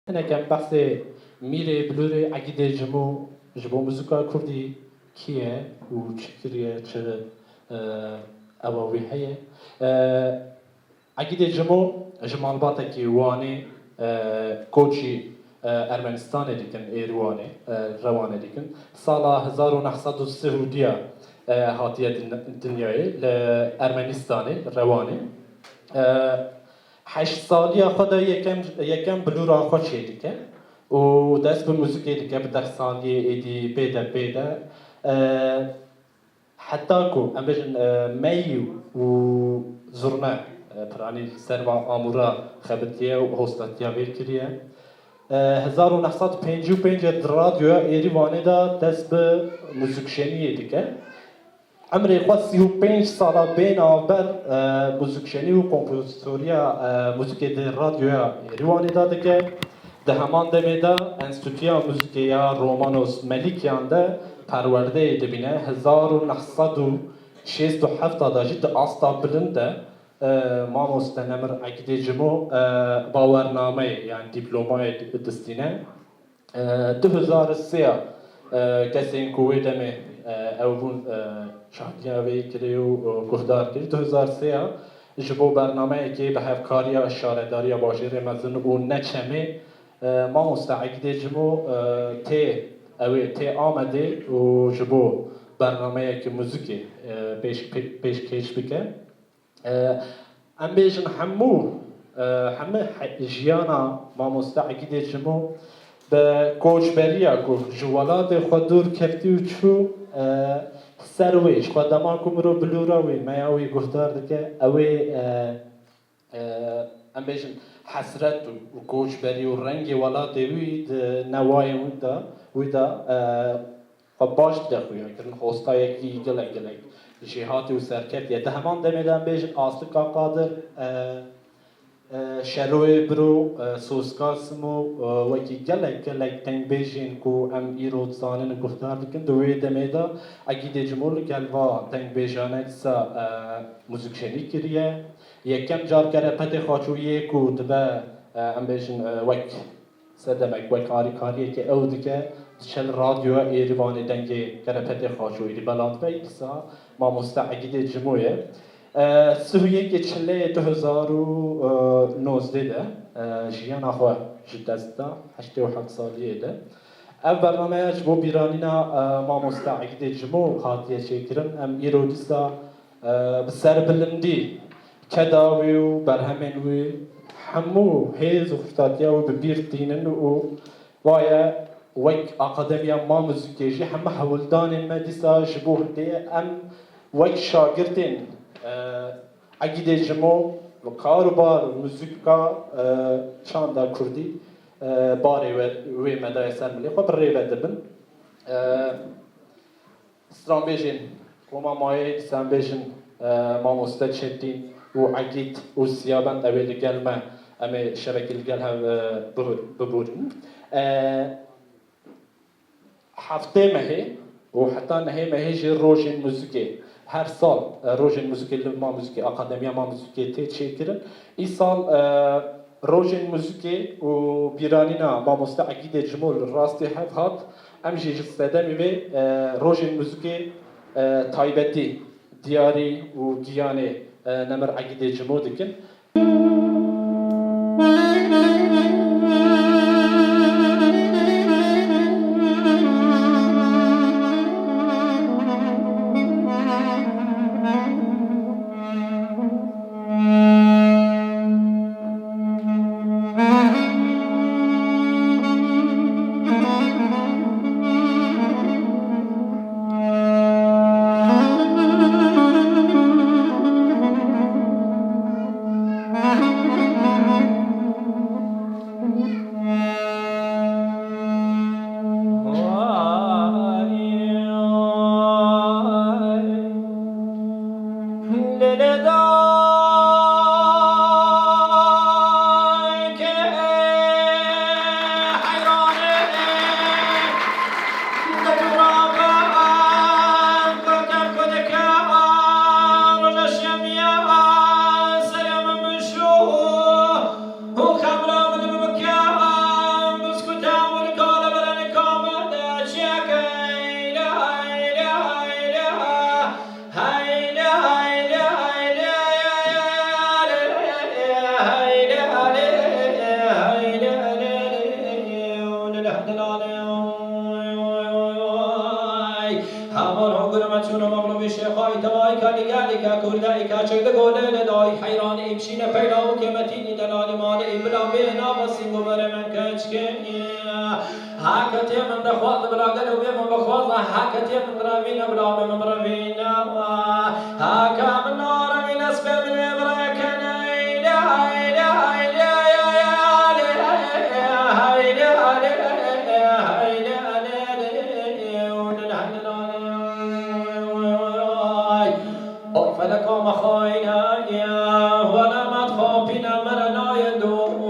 هنا كان بحثي ميري بلوري عقيدة جبو موسيقى كردي كيه وشكرية تشغل أبوي هي عقیده جمال باتا کی وانه کوچی ارمنستان دیکن ایروانه روانه دیکن سال 1930 هاتیه دنیای ارمنستان روانه 8 سالی خدا یکم بلورا خود شدی که و دست به موسیقی دیگه به 10 سالی ایدی بیده حتی کو ام بجن میو و زرنا پرانی سروا آمورا خبرتیه و هستاتیه ویر کریه 1955 رادیو ایریوانه دا دست به موسیقشنیه دیگه عمري خاصي هو 5 سالا بين عبر موسيقشني و كومبوزيتوريا موسيقى دي راديو رواني دادك ده همان دميدا انستوتيا موسيقيا رومانوس ملكيان ده پرورده دبینه 1967 دا جد آستا بلنده ما مستنمر عقیده جمو باورنامه يعني دیپلمای دستینه 2003 کسین کوی دمه اون شادیا وی کریو گفتار کرد 2003 جبو برنامه که به هفکاری اشاره داری باجر مزن و نچمه ما مستعد جمو تی آمده و جبو برنامه که موزیکی پیش کش بکه ام بیشن همه جیانا ما مستعد جمو به کوچبریا کو جوالات خودور کفتی و چو سرویش خدامان کومرو بلوراوی میاوی گفتار دکه اوی ام بیشن حسرت و کوچبری و رنگ ولات وید نوای ویدا باش دخویا کرن خوستای کی گلک جهات و سرکت یه همان دمیدن بیشن اصل کا قادر شلوی برو سوسکاسمو وکی گلک تنگ بیشین کو ام ایرود زانن گفتار دکن دوی دمیدا اگه جمول گلوا تنگ بیشانه سا موزیکشنی کریه یکم جار کره پت خاچویه کو دبا ام بیشن وک سردمک وک کاریه که او دکه شل رادیو ایروانی دنگی کره پت خاچویی بلند بید سا ما مستعد جمویه سویه که چله 2019 ده جیان آخواه جدست ده 87 سالیه ده اف برنامه جبو بیرانینا ما مستعد جمو خاطیه چکرن ام ایرودیسا بسر بلندی کداوی و برهمنوی همو هیز و خفتاتیه و ببیر دینن و وایه وک اکادمیا ما موزیکیجی همه حولدان مدیسا جبو هنده ام وک شاگردین عقیده جمو و کاروبار موسیقا چاندا کردی باری و مدای سرملی خب ریوه دبن استران بیشین کما مایه استران بیشین ما مستچدین و عقید و سیابند اویل گلمه امی شبکل گل هم ببورن هفته مهی و حتی مهی جی روشن موسیقی هر سال روژن موسیقی ما موسیقی اکادمیا ما موسیقی تی چیکرن این سال روژن موسیقی و بیرانینا ما مستعد جمول راستی هات امجی جستدمی و روژن موسیقی تایبتی دیاری و گیانه نمر عقیده جمول دکن چون مغلوب شیخای توای کالیگالی کا کردای کا چه دگوله ندای حیران ایبشین پیدا و کمتینی دلال مال ایبلا بینا و سینگو بر من کچکه هاکتی من دخوات بلا قلو بیم بخوازا هاکتی من روینا بلا بیم روینا هاکا من نار من اسبه من ابرکن فلكم خاينا يا ولا ما تخافينا مرنا يدوم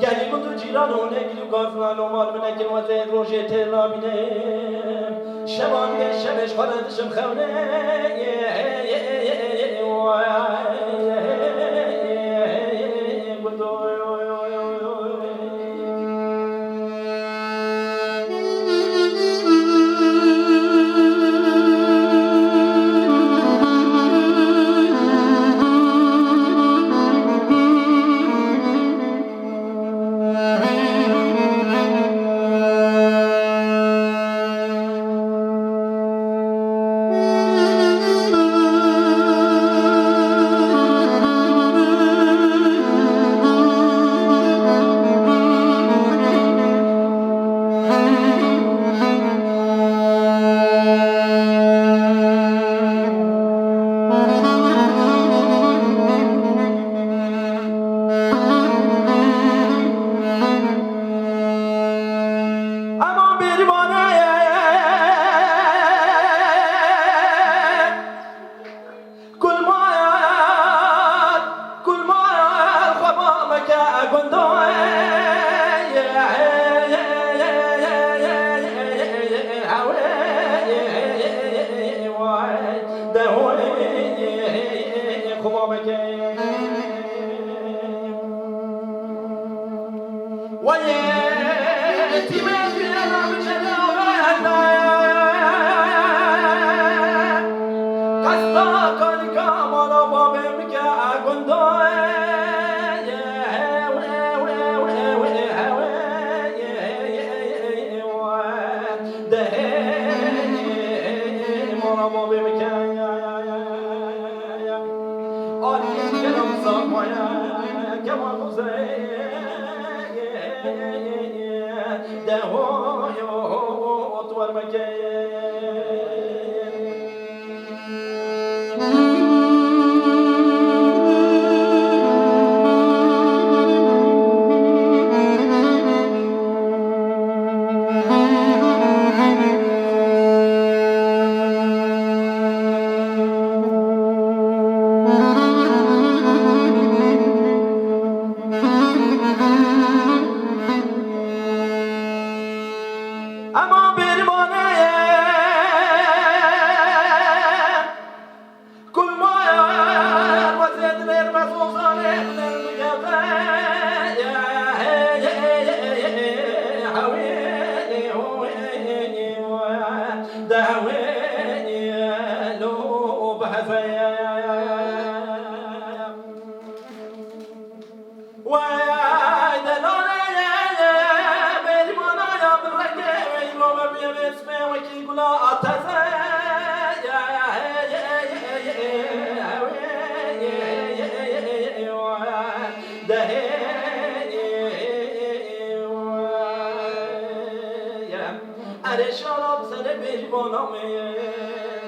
گلی گندو جیران و نگیلو گازلان و مال من اگل و زید روژه تلا بینه شبانگه شبش خالدشم خونه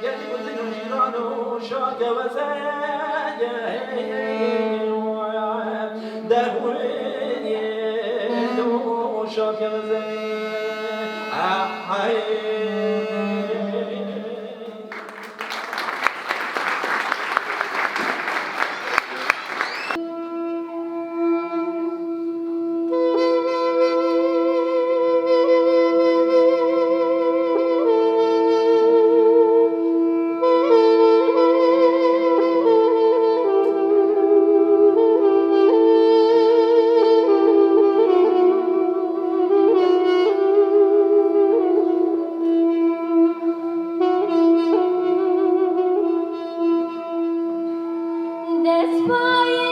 گلی بودی و جیران و شاک و زنگ دهوی و شاک و زنگ Despite